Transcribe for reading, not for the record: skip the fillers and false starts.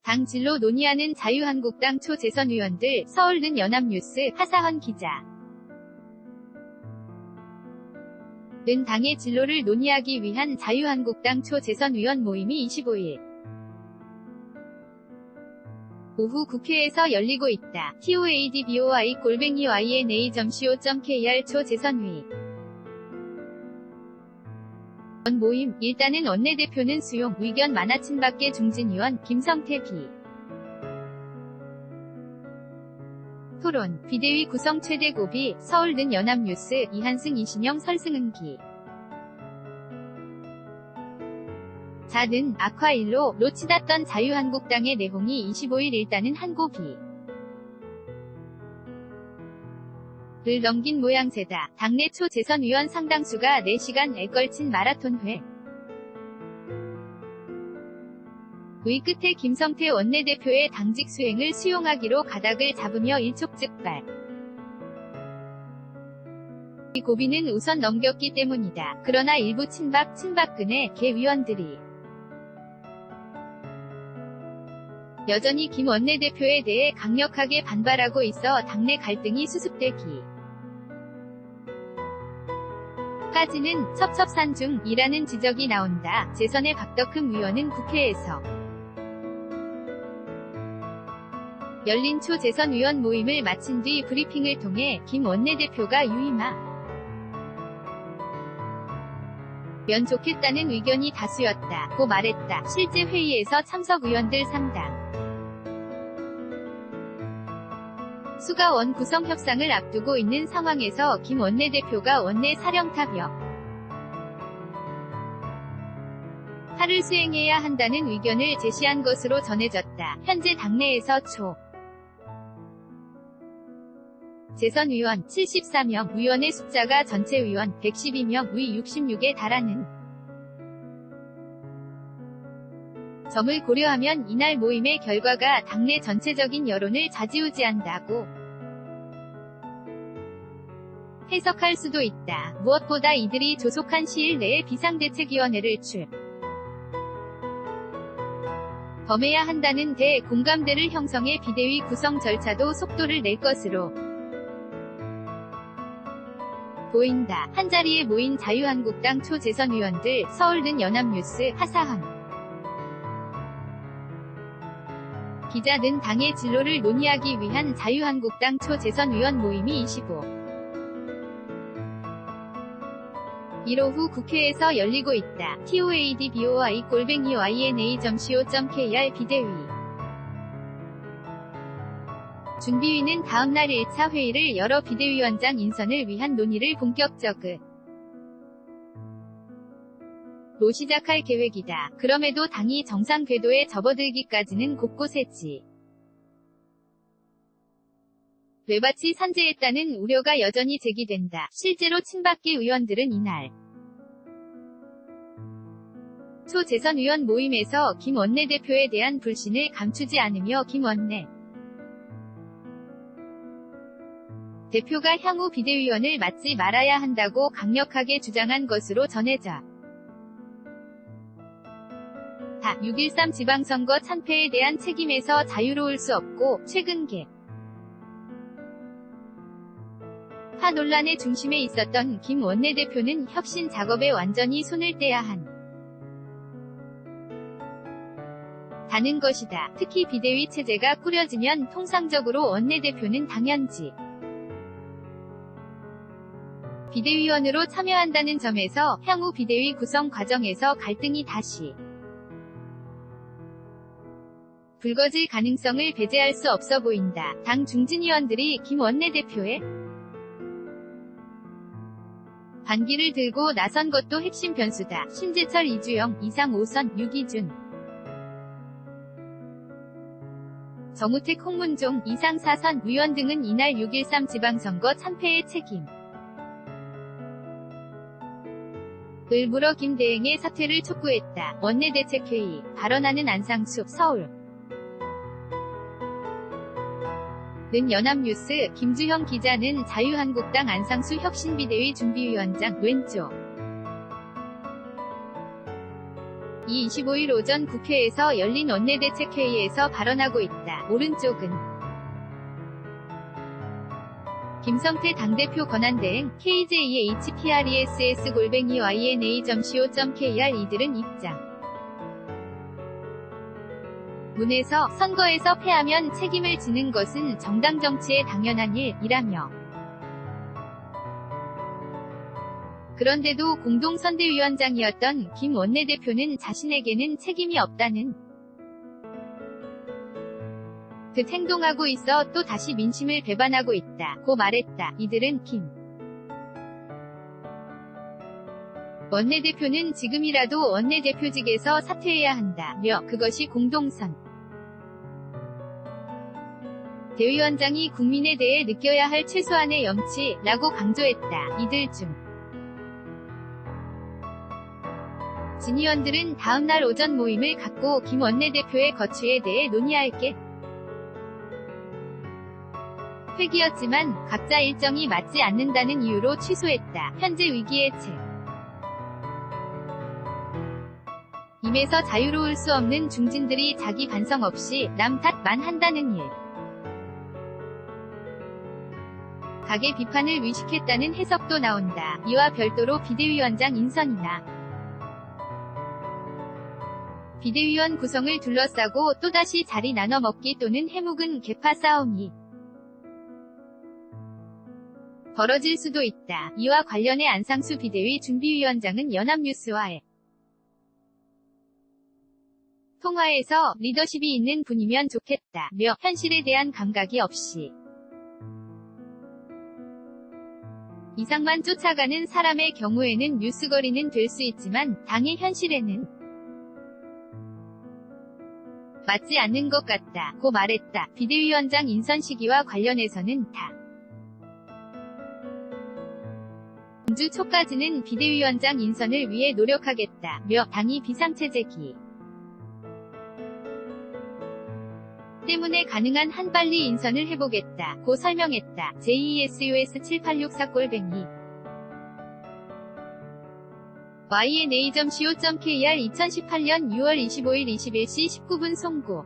당 진로 논의하는 자유한국당 초재선 의원들. 서울는 연합뉴스. 하사헌 기자. 는 당의 진로를 논의하기 위한 자유한국당 초재선 의원 모임이 25일 오후 국회에서 열리고 있다. toadboy@yna.co.kr 초재선회의. 모임. 일단은 원내대표는 수용, 의견 많아 친박계 중진의원, 김성태 비. 토론. 비대위 구성 최대 고비. 서울는 연합뉴스. 이한승 이신영 설승은기. 자는 아쿠아1로 치닫던 자유한국당의 내홍이 25일 일단은 한 고비. 를 넘긴 모양새다. 당내 초재선 의원 상당수가 4시간에 걸친 마라톤회. 의 끝에 김성태 원내대표의 당직 수행을 수용하기로 가닥을 잡으며 일촉즉발. 이 고비는 우선 넘겼기 때문이다. 그러나 일부 친박근의 개 의원들이 여전히 김 원내대표에 대해 강력하게 반발하고 있어 당내 갈등이 수습되기 까지는 첩첩산 중이라는 지적이 나온다. 재선의 박덕흠 의원은 국회에서 열린 초재선 의원 모임을 마친 뒤 브리핑을 통해 김 원내대표가 유임하 면 좋겠다는 의견이 다수였다 고 말했다. 실제 회의에서 참석 의원들 상당 수가 원 구성 협상을 앞두고 있는 상황에서 김 원내대표가 원내 사령탑역 하를 수행해야 한다는 의견을 제시한 것으로 전해졌다. 현재 당내에서 초 재선 의원 74명, 의원의 숫자가 전체 의원 112명 의 66에 달하는 점을 고려하면 이날 모임의 결과가 당내 전체적인 여론을 좌지우지한다고 해석할 수도 있다. 무엇보다 이들이 조속한 시일 내에 비상대책위원회를 범해야 한다는 대공감대를 형성해 비대위 구성 절차도 속도를 낼 것으로 보인다. 한자리에 모인 자유한국당 초재선 의원들. 서울는 연합뉴스. 하사헌 기자는 당의 진로를 논의하기 위한 자유한국당 초재선 의원 모임이 1 오후 국회에서 열리고 있다. toadboy@yna.co.kr 비대위 준비위는 다음날 1차 회의를 열어 비대위원장 인선을 위한 논의를 본격적으로 시작할 계획이다. 그럼에도 당이 정상 궤도에 접어들기까지는 곳곳에지 뇌밭이 산재했다는 우려가 여전히 제기된다. 실제로 친박계 의원들은 이날 초재선 의원 모임에서 김 원내대표에 대한 불신을 감추지 않으며 김 원내 대표가 향후 비대위원을 맡지 말아야 한다고 강력하게 주장한 것으로 전해져 6.13 지방선거 참패에 대한 책임에서 자유로울 수 없고 최근 파 논란의 중심에 있었던 김 원내대표는 혁신 작업에 완전히 손을 떼야 한다는 것이다. 특히 비대위 체제가 꾸려지면 통상적으로 원내대표는 당연지 비대위원으로 참여한다는 점에서 향후 비대위 구성 과정에서 갈등이 다시 불거질 가능성을 배제할 수 없어 보인다. 당 중진의원들이 김 원내대표의 반기를 들고 나선 것도 핵심 변수다. 심재철, 이주영, 이상 5선, 유기준, 정우택, 홍문종, 이상 4선 의원 등은 이날 6.13 지방선거 참패의 책임을 물어 김 대행의 사퇴를 촉구했다. 원내대책회의 발언하는 안상수. 서울 는 연합뉴스. 김주형 기자는 자유한국당 안상수 혁신비대위 준비위원장 왼쪽 이 25일 오전 국회에서 열린 원내대책회의에서 발언하고 있다. 오른쪽은 김성태 당대표 권한대행 kjehpress@yna.co.kr 이들은 입장. 문에서 선거에서 패하면 책임을 지는 것은 정당 정치의 당연한 일이라며 그런데도 공동선대위원장이었던 김 원내대표는 자신에게는 책임이 없다는 듯 행동하고 있어 또 다시 민심을 배반하고 있다. 고 말했다. 이들은 김 원내대표는 지금이라도 원내대표직에서 사퇴해야 한다며 그것이 공동선 대위원장이 국민에 대해 느껴야 할 최소한의 염치라고 강조했다. 이들 중 진 의원들은 다음날 오전 모임을 갖고 김 원내대표의 거취에 대해 논의할 계획이었지만 각자 일정이 맞지 않는다는 이유로 취소했다. 현재 위기의 임에서 자유로울 수 없는 중진들이 자기 반성 없이 남 탓만 한다는 일. 가계 비판을 위식했다는 해석도 나온다. 이와 별도로 비대위원장 인선이나 비대위원 구성을 둘러싸고 또다시 자리 나눠먹기 또는 해묵은 계파 싸움이 벌어질 수도 있다. 이와 관련해 안상수 비대위 준비위원장은 연합뉴스와의 통화에서 리더십이 있는 분이면 좋겠다며 현실에 대한 감각이 없이 이상만 쫓아가는 사람의 경우에는 뉴스거리는 될 수 있지만 당의 현실에는 맞지 않는 것 같다. 고 말했다. 비대위원장 인선 시기와 관련해서는 다음주 초까지는 비대위원장 인선을 위해 노력하겠다며 당이 비상체제기 때문에 가능한 한 빨리 인선을 해보겠다. 고 설명했다. JESUS7864 yna.co.kr 2018년 6월 25일 21시 19분 송고